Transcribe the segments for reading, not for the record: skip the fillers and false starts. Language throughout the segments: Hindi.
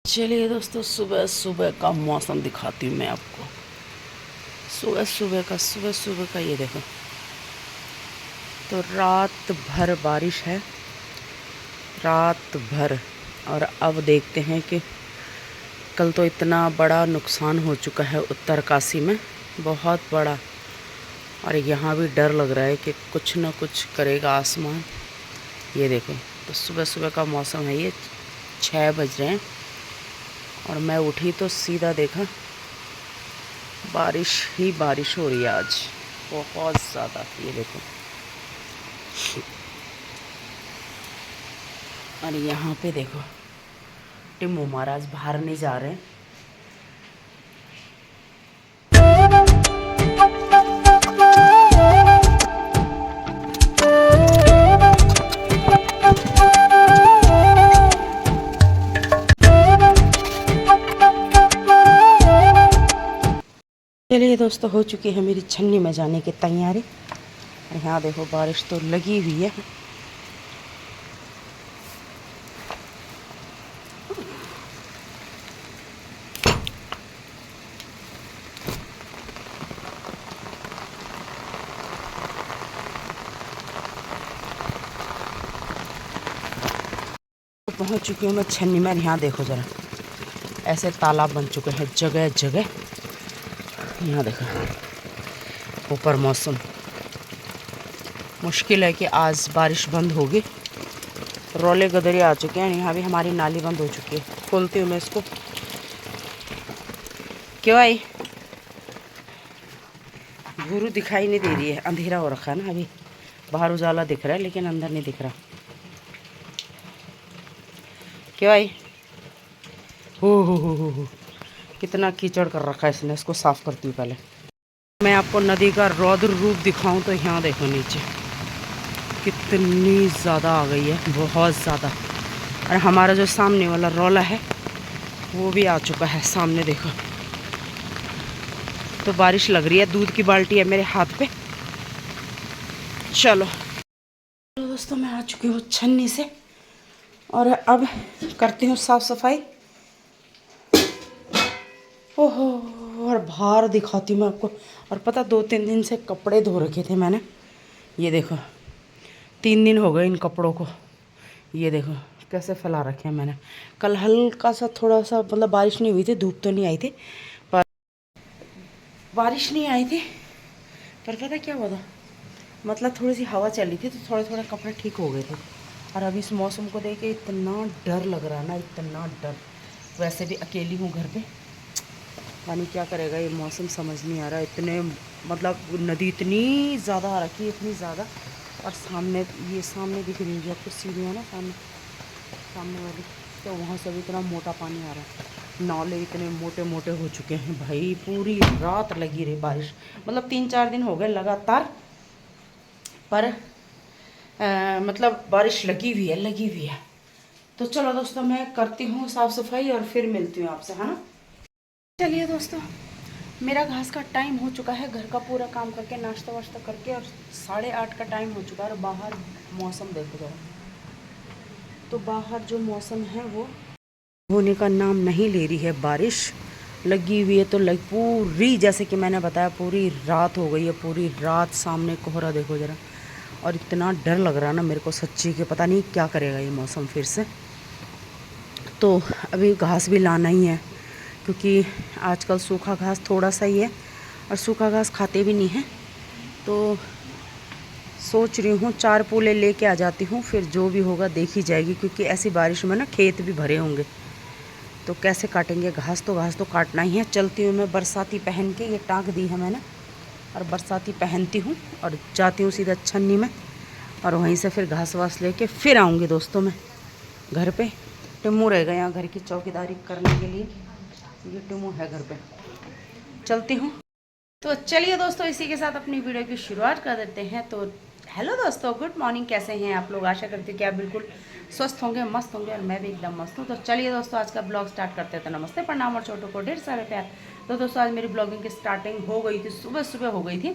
चलिए दोस्तों, सुबह सुबह का मौसम दिखाती हूँ मैं आपको। सुबह सुबह का ये देखो। तो रात भर बारिश है, रात भर। और अब देखते हैं कि कल तो इतना बड़ा नुकसान हो चुका है उत्तरकाशी में, बहुत बड़ा। और यहाँ भी डर लग रहा है कि कुछ न कुछ करेगा आसमान। ये देखो, तो सुबह सुबह का मौसम है ये। 6 बज रहे हैं और मैं उठी तो सीधा देखा बारिश ही बारिश हो रही है आज, बहुत ज़्यादा। ये देखो, और यहाँ पे देखो टिम्मू महाराज बाहर नहीं जा रहे हैं। चलिए दोस्तों, हो चुकी है मेरी छन्नी में जाने की तैयारी। और यहाँ देखो बारिश तो लगी हुई है। तो पहुँच चुकी हूँ मैं छन्नी में। यहाँ देखो ज़रा, ऐसे तालाब बन चुके हैं जगह जगह। यहाँ देखो ऊपर मौसम, मुश्किल है कि आज बारिश बंद होगी। रोले गदरे आ चुके हैं। यहाँ भी हमारी नाली बंद हो चुकी है। खोलती हूँ मैं इसको। क्यों आई? गुरु दिखाई नहीं दे रही है, अंधेरा हो रखा है ना। अभी बाहर उजाला दिख रहा है लेकिन अंदर नहीं दिख रहा। क्यों आई? हो कितना कीचड़ कर रखा है इसने। इसको साफ करती हूँ पहले। मैं आपको नदी का रौद्र रूप दिखाऊं तो यहाँ देखो नीचे कितनी ज़्यादा आ गई है, बहुत ज़्यादा। और हमारा जो सामने वाला रौला है वो भी आ चुका है सामने, देखो। तो बारिश लग रही है। दूध की बाल्टी है मेरे हाथ पे। चलो दोस्तों, मैं आ चुकी हूँ छन्नी से और अब करती हूँ साफ सफाई। ओहो, और बाहर दिखाती हूँ मैं आपको। और पता, 2-3 दिन से कपड़े धो रखे थे मैंने। ये देखो 3 दिन हो गए इन कपड़ों को। ये देखो कैसे फैला रखे हैं मैंने। कल हल्का सा थोड़ा सा मतलब बारिश नहीं हुई थी, धूप तो नहीं आई थी, पर बारिश नहीं आई थी। पर पता क्या हुआ था, मतलब थोड़ी सी हवा चली थी तो थोड़े थोड़े कपड़े ठीक हो गए थे। और अभी इस मौसम को देख के इतना डर लग रहा है ना, इतना डर। वैसे भी अकेली हूँ घर पे, पानी क्या करेगा ये मौसम, समझ नहीं आ रहा। इतने मतलब नदी इतनी ज़्यादा आ रखी है, इतनी ज़्यादा। और सामने, ये सामने दिख रही है आपको सीढ़ियाँ ना, सामने सामने वाली, तो वहाँ से भी इतना मोटा पानी आ रहा है। नाले इतने मोटे मोटे हो चुके हैं भाई। पूरी रात लगी रही बारिश, मतलब 3-4 दिन हो गए लगातार। पर मतलब बारिश लगी हुई है, लगी हुई है। तो चलो दोस्तों, मैं करती हूँ साफ़ सफाई और फिर मिलती हूँ आपसे, है ना। चलिए दोस्तों, मेरा घास का टाइम हो चुका है। घर का पूरा काम करके, नाश्ता वाश्ता करके, और 8:30 का टाइम हो चुका है। और बाहर मौसम देखो जरा। तो बाहर जो मौसम है वो होने का नाम नहीं ले रही है। बारिश लगी हुई है तो पूरी, जैसे कि मैंने बताया, पूरी रात हो गई है। पूरी रात सामने कोहरा देखो ज़रा। और इतना डर लग रहा है ना मेरे को सच्ची, कि पता नहीं क्या करेगा ये मौसम फिर से। तो अभी घास भी लाना ही है, क्योंकि आजकल सूखा घास थोड़ा सा ही है और सूखा घास खाते भी नहीं हैं। तो सोच रही हूँ 4 पूले लेके आ जाती हूँ, फिर जो भी होगा देखी जाएगी। क्योंकि ऐसी बारिश में ना खेत भी भरे होंगे, तो कैसे काटेंगे घास? तो घास तो काटना ही है। चलती हूँ मैं बरसाती पहन के, ये टाँग दी है मैंने, और बरसाती पहनती हूँ और जाती हूँ सीधा छन्नी में। और वहीं से फिर घास वास लेके फिर आऊँगी दोस्तों मैं घर पे। टिम्मू रहेगा यहाँ घर की चौकीदारी करने के लिए। ये टिम्मू है घर पे। चलती हूँ। तो चलिए दोस्तों, इसी के साथ अपनी वीडियो की शुरुआत कर देते हैं। तो हेलो दोस्तों, गुड मॉर्निंग। कैसे हैं आप लोग? आशा करती हूँ कि आप बिल्कुल स्वस्थ होंगे, मस्त होंगे, और मैं भी एकदम मस्त हूँ। तो चलिए दोस्तों, आज का ब्लॉग स्टार्ट करते हैं। तो नमस्ते, प्रणाम और छोटों को ढेर सारे प्यार। तो दोस्तों, आज मेरी ब्लॉगिंग की स्टार्टिंग हो गई थी, सुबह सुबह हो गई थी,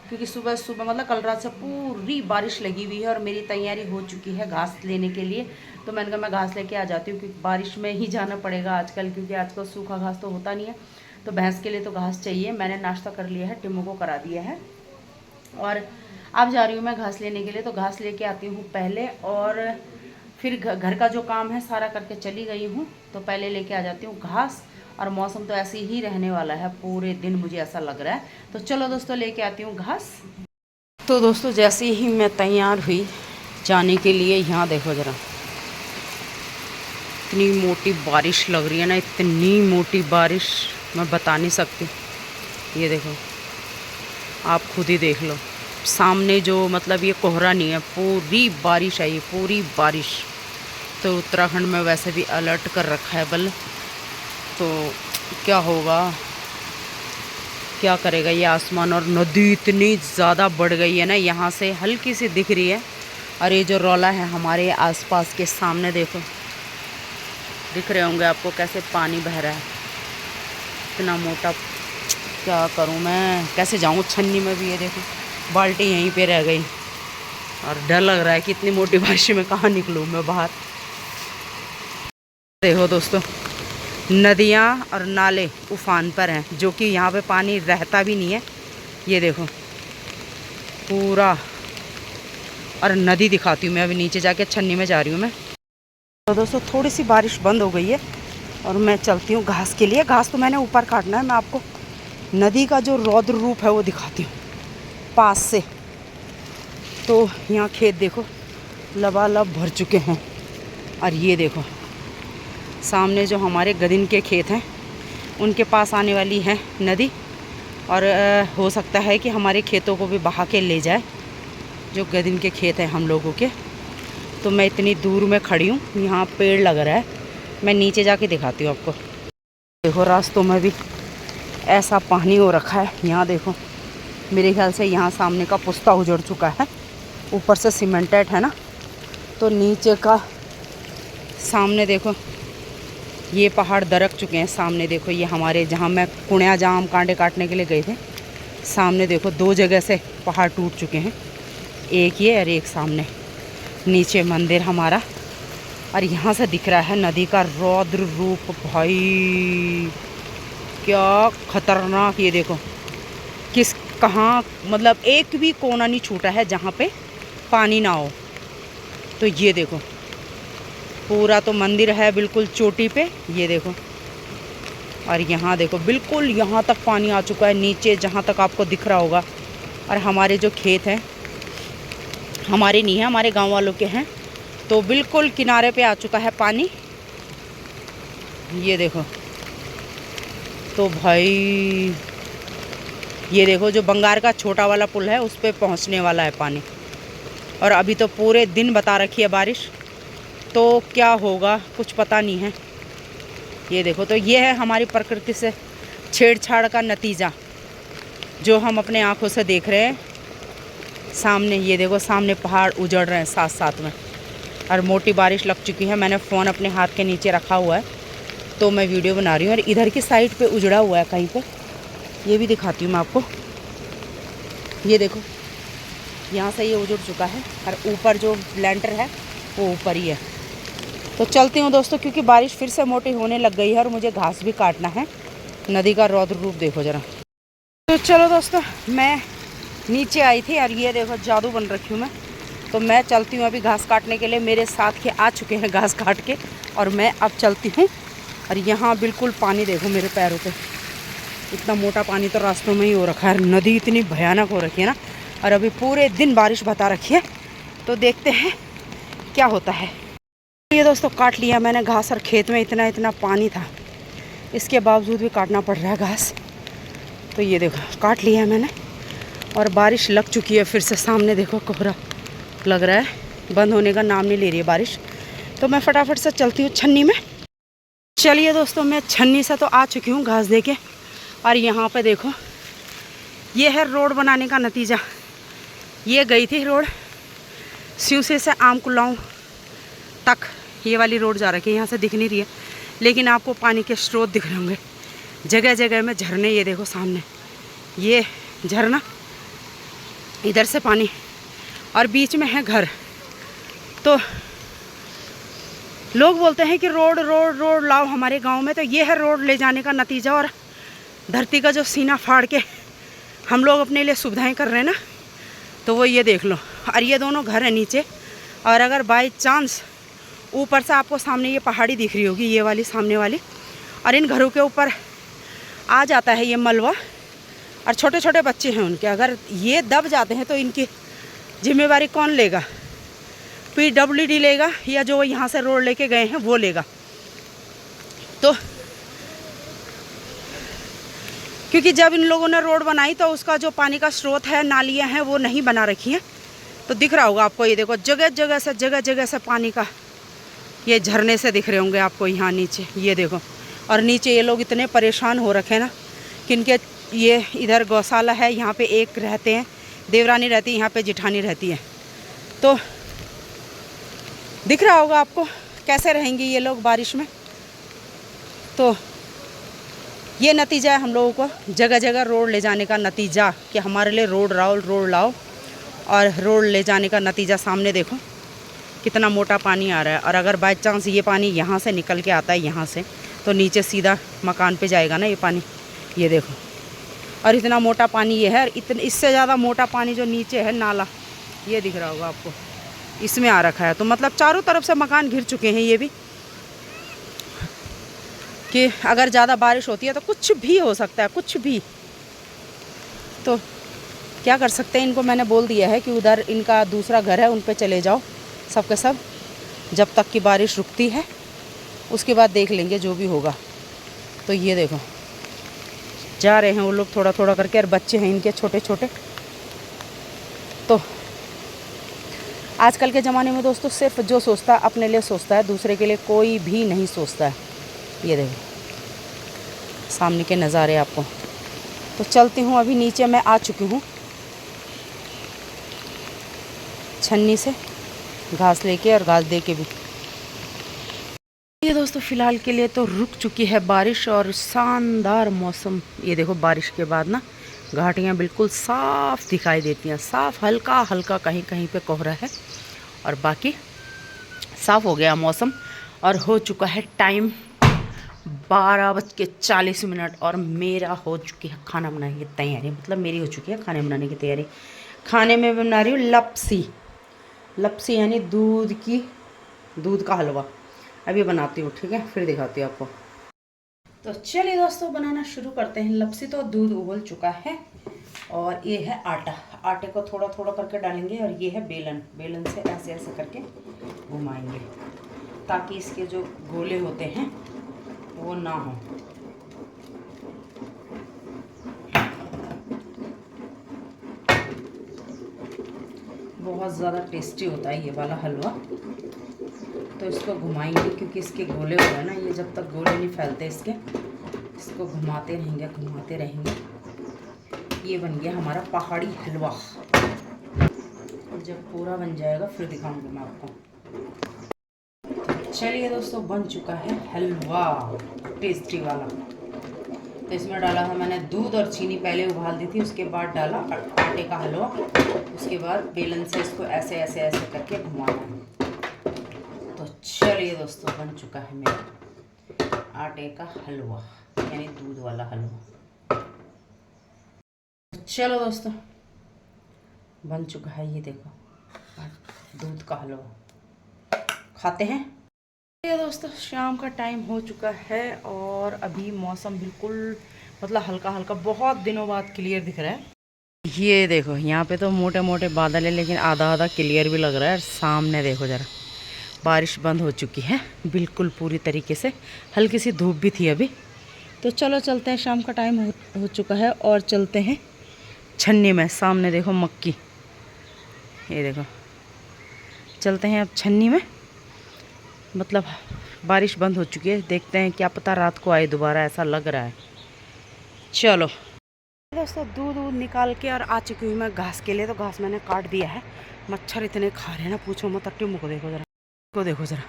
क्योंकि सुबह सुबह मतलब कल रात से पूरी बारिश लगी हुई है और मेरी तैयारी हो चुकी है घास लेने के लिए। तो मैंने कहा मैं घास लेके आ जाती हूँ, क्योंकि बारिश में ही जाना पड़ेगा आजकल, क्योंकि आजकल सूखा घास तो होता नहीं है। तो भैंस के लिए तो घास चाहिए। मैंने नाश्ता कर लिया है, टिमो को करा दिया है, और अब जा रही हूँ मैं घास लेने के लिए। तो घास लेके आती हूँ पहले, और फिर घर का जो काम है सारा करके चली गई हूँ। तो पहले लेके आ जाती हूँ घास, और मौसम तो ऐसे ही रहने वाला है पूरे दिन, मुझे ऐसा लग रहा है। तो चलो दोस्तों, लेके आती हूँ घास। तो दोस्तों, जैसे ही मैं तैयार हुई जाने के लिए, यहाँ देखो ज़रा, इतनी मोटी बारिश लग रही है ना, इतनी मोटी बारिश मैं बता नहीं सकती। ये देखो, आप खुद ही देख लो सामने, जो मतलब ये कोहरा नहीं है, पूरी बारिश है, ये पूरी बारिश। तो उत्तराखंड में वैसे भी अलर्ट कर रखा है बल, तो क्या होगा, क्या करेगा ये आसमान। और नदी इतनी ज़्यादा बढ़ गई है ना, यहाँ से हल्की सी दिख रही है। और ये जो रौला है हमारे आसपास के सामने, देखो दिख रहे होंगे आपको कैसे पानी बह रहा है, इतना मोटा। क्या करूं मैं, कैसे जाऊं छन्नी में भी। ये देखो बाल्टी यहीं पे रह गई, और डर लग रहा है कि इतनी मोटी बारिश में कहाँ निकलूं मैं बाहर। देखो दोस्तों, नदियां और नाले उफान पर हैं, जो कि यहाँ पे पानी रहता भी नहीं है। ये देखो पूरा, और नदी दिखाती हूँ मैं अभी, नीचे जाके छन्नी में जा रही हूँ मैं। तो दोस्तों, थोड़ी सी बारिश बंद हो गई है, और मैं चलती हूँ घास के लिए। घास तो मैंने ऊपर काटना है, मैं आपको नदी का जो रौद्र रूप है वो दिखाती हूँ पास से। तो यहाँ खेत देखो लबालब भर चुके हैं, और ये देखो सामने जो हमारे गदिन के खेत हैं, उनके पास आने वाली है नदी, और हो सकता है कि हमारे खेतों को भी बहा के ले जाए, जो गदिन के खेत हैं हम लोगों के। तो मैं इतनी दूर में खड़ी हूँ, यहाँ पेड़ लग रहा है, मैं नीचे जाके दिखाती हूँ आपको। देखो रास्तों में भी ऐसा पानी हो रखा है। यहाँ देखो, मेरे ख्याल से यहाँ सामने का पुस्ता उजड़ चुका है, ऊपर से सीमेंटेड है ना, तो नीचे का सामने देखो ये पहाड़ दरक चुके हैं। सामने देखो, ये हमारे जहाँ मैं कुणिया जाम कांटे काटने के लिए गए थे, सामने देखो 2 जगह से पहाड़ टूट चुके हैं, एक ये और एक सामने नीचे मंदिर हमारा। और यहाँ से दिख रहा है नदी का रौद्र रूप, भाई क्या खतरनाक। ये देखो किस कहाँ, मतलब एक भी कोना नहीं छूटा है जहाँ पे पानी ना हो। तो ये देखो पूरा तो मंदिर है बिल्कुल चोटी पे, ये देखो। और यहाँ देखो बिल्कुल यहाँ तक पानी आ चुका है, नीचे जहाँ तक आपको दिख रहा होगा। और हमारे जो खेत हैं, हमारे नहीं है, हमारे गांव वालों के हैं, तो बिल्कुल किनारे पे आ चुका है पानी। ये देखो, तो भाई ये देखो जो बंगार का छोटा वाला पुल है, उस पर पहुँचने वाला है पानी। और अभी तो पूरे दिन बता रखी है बारिश, तो क्या होगा कुछ पता नहीं है। ये देखो, तो ये है हमारी प्रकृति से छेड़छाड़ का नतीजा, जो हम अपने आँखों से देख रहे हैं सामने। ये देखो सामने पहाड़ उजड़ रहे हैं साथ साथ में, और मोटी बारिश लग चुकी है। मैंने फ़ोन अपने हाथ के नीचे रखा हुआ है, तो मैं वीडियो बना रही हूँ। और इधर की साइड पे उजड़ा हुआ है कहीं पे, ये भी दिखाती हूँ मैं आपको। ये देखो यहाँ से ये उजड़ चुका है, और ऊपर जो लेंटर है वो ऊपर ही है। तो चलती हूँ दोस्तों, क्योंकि बारिश फिर से मोटी होने लग गई है, और मुझे घास भी काटना है। नदी का रौद्र रूप देखो ज़रा। तो चलो दोस्तों, मैं नीचे आई थी, और ये देखो जादू बन रखी हूँ मैं। तो मैं चलती हूँ अभी घास काटने के लिए। मेरे साथ के आ चुके हैं घास काट के, और मैं अब चलती हूँ। और यहाँ बिल्कुल पानी देखो मेरे पैरों पे, इतना मोटा पानी तो रास्तों में ही हो रखा है। नदी इतनी भयानक हो रखी है ना, और अभी पूरे दिन बारिश बता रखी है, तो देखते हैं क्या होता है। ये दोस्तों, काट लिया मैंने घास, और खेत में इतना इतना पानी था, इसके बावजूद भी काटना पड़ रहा है घास। तो ये देखो काट लिया मैंने, और बारिश लग चुकी है फिर से। सामने देखो कोहरा लग रहा है, बंद होने का नाम नहीं ले रही है बारिश। तो मैं फटाफट से चलती हूँ छन्नी में। चलिए दोस्तों, मैं छन्नी से तो आ चुकी हूँ घास दे के, और यहाँ पे देखो ये है रोड बनाने का नतीजा। ये गई थी रोड, स्यूसे से आम कुलाऊं तक ये वाली रोड जा रखी है, यहाँ से दिख नहीं रही है लेकिन आपको पानी के स्रोत दिख रहे होंगे जगह जगह में झरने। ये देखो सामने ये झरना, इधर से पानी और बीच में है घर। तो लोग बोलते हैं कि रोड रोड रोड लाओ हमारे गांव में, तो ये है रोड ले जाने का नतीजा। और धरती का जो सीना फाड़ के हम लोग अपने लिए सुविधाएं कर रहे हैं ना, तो वो ये देख लो। और ये दोनों घर है नीचे, और अगर बाई चांस ऊपर से आपको सामने ये पहाड़ी दिख रही होगी, ये वाली सामने वाली, और इन घरों के ऊपर आ जाता है ये मलबा और छोटे छोटे बच्चे हैं उनके, अगर ये दब जाते हैं तो इनकी जिम्मेवारी कौन लेगा? PWD लेगा या जो यहाँ से रोड लेके गए हैं वो लेगा। तो क्योंकि जब इन लोगों ने रोड बनाई तो उसका जो पानी का स्रोत है, नालियाँ हैं, वो नहीं बना रखी हैं। तो दिख रहा होगा आपको, ये देखो जगह जगह से पानी का ये झरने से दिख रहे होंगे आपको यहाँ नीचे, ये देखो। और नीचे ये लोग इतने परेशान हो रखे हैं ना कि इनके ये इधर गौशाला है, यहाँ पे एक रहते हैं, देवरानी रहती है, यहाँ पे जिठानी रहती है। तो दिख रहा होगा आपको कैसे रहेंगे ये लोग बारिश में। तो ये नतीजा है हम लोगों को जगह जगह रोड ले जाने का नतीजा, कि हमारे लिए रोड लाओ। और रोड ले जाने का नतीजा सामने देखो कितना मोटा पानी आ रहा है। और अगर बाय चांस ये पानी यहाँ से निकल के आता है यहाँ से, तो नीचे सीधा मकान पे जाएगा ना ये पानी, ये देखो। और इतना मोटा पानी ये है, इतने इससे ज़्यादा मोटा पानी जो नीचे है नाला, ये दिख रहा होगा आपको, इसमें आ रखा है। तो मतलब चारों तरफ से मकान घिर चुके हैं ये भी, कि अगर ज़्यादा बारिश होती है तो कुछ भी हो सकता है, कुछ भी। तो क्या कर सकते हैं, इनको मैंने बोल दिया है कि उधर इनका दूसरा घर है, उन पे चले जाओ सब के सब, जब तक कि बारिश रुकती है, उसके बाद देख लेंगे जो भी होगा। तो ये देखो जा रहे हैं वो लोग थोड़ा थोड़ा करके, और बच्चे हैं इनके छोटे छोटे। तो आजकल के ज़माने में दोस्तों सिर्फ जो सोचता है अपने लिए सोचता है, दूसरे के लिए कोई भी नहीं सोचता है। ये देखो सामने के नज़ारे आपको। तो चलती हूँ, अभी नीचे मैं आ चुकी हूँ छन्नी से घास लेके और घास दे के भी। ये दोस्तों फ़िलहाल के लिए तो रुक चुकी है बारिश, और शानदार मौसम। ये देखो बारिश के बाद ना घाटियाँ बिल्कुल साफ़ दिखाई देती हैं, साफ़, हल्का हल्का कहीं कहीं पे कोहरा है, और बाकी साफ़ हो गया मौसम। और हो चुका है टाइम 12:40, और मेरा हो चुकी है खाना बनाने की तैयारी। मतलब मेरी हो चुकी है खाने बनाने की तैयारी। खाने में बना रही हूँ लपसी यानी दूध का हलवा। अभी बनाती हूँ, ठीक है, फिर दिखाती हूँ आपको। तो चलिए दोस्तों बनाना शुरू करते हैं। लपसी तो दूध उबल चुका है, और ये है आटा। आटे को थोड़ा थोड़ा करके डालेंगे, और ये है बेलन से ऐसे ऐसे करके घुमाएंगे, ताकि इसके जो गोले होते हैं वो ना हो। बहुत ज़्यादा टेस्टी होता है ये वाला हलवा। तो इसको घुमाएंगे, क्योंकि इसके गोले हो रहे हैं ना, ये जब तक गोले नहीं फैलते इसको घुमाते रहेंगे। ये बन गया हमारा पहाड़ी हलवा। जब पूरा बन जाएगा फिर दिखाऊंगी मैं आपको। चलिए दोस्तों बन चुका है हलवा टेस्टी वाला। तो इसमें डाला था मैंने दूध और चीनी, पहले उबाल दी थी, उसके बाद डाला आटे का हलवा। उसके बाद बेलन से इसको ऐसे ऐसे ऐसे करके घुमाना है। तो चलिए दोस्तों बन चुका है मेरा आटे का हलवा, यानी दूध वाला हलवा। चलो दोस्तों बन चुका है, ये देखो दूध का हलवा, खाते हैं। ये दोस्तों शाम का टाइम हो चुका है, और अभी मौसम बिल्कुल मतलब हल्का हल्का बहुत दिनों बाद क्लियर दिख रहा है। ये देखो यहाँ पे तो मोटे मोटे बादल है, लेकिन आधा आधा क्लियर भी लग रहा है। सामने देखो ज़रा, बारिश बंद हो चुकी है बिल्कुल पूरी तरीके से, हल्की सी धूप भी थी अभी। तो चलो चलते हैं, शाम का टाइम हो चुका है, और चलते हैं छन्नी में। सामने देखो मक्की, ये देखो, चलते हैं अब छन्नी में। मतलब बारिश बंद हो चुकी है, देखते हैं, क्या पता रात को आए दोबारा, ऐसा लग रहा है। चलो दोस्तों दूध निकाल के और आ चुकी हूँ मैं घास के लिए। तो घास मैंने काट दिया है, मच्छर इतने खा रहे हैं ना, पूछो मत। टिम्मू को देखो ज़रा, को देखो ज़रा,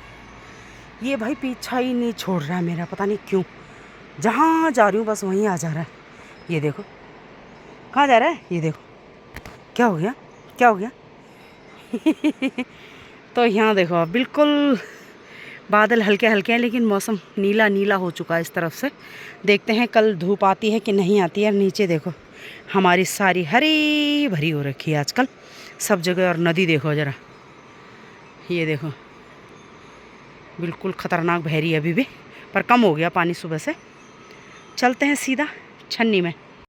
ये भाई पीछा ही नहीं छोड़ रहा है मेरा, पता नहीं क्यों। जहाँ जा रही हूँ बस वहीं आ जा रहा है। ये देखो कहाँ जा रहा है, ये देखो। क्या हो गया, क्या हो गया? तो यहाँ देखो बिल्कुल बादल हल्के हल्के हैं, लेकिन मौसम नीला नीला हो चुका है इस तरफ से। देखते हैं कल धूप आती है कि नहीं आती है। नीचे देखो हमारी सारी हरी भरी हो रखी है आजकल सब जगह। और नदी देखो ज़रा, ये देखो बिल्कुल ख़तरनाक बह रही है अभी भी, पर कम हो गया पानी सुबह से। चलते हैं सीधा छन्नी में।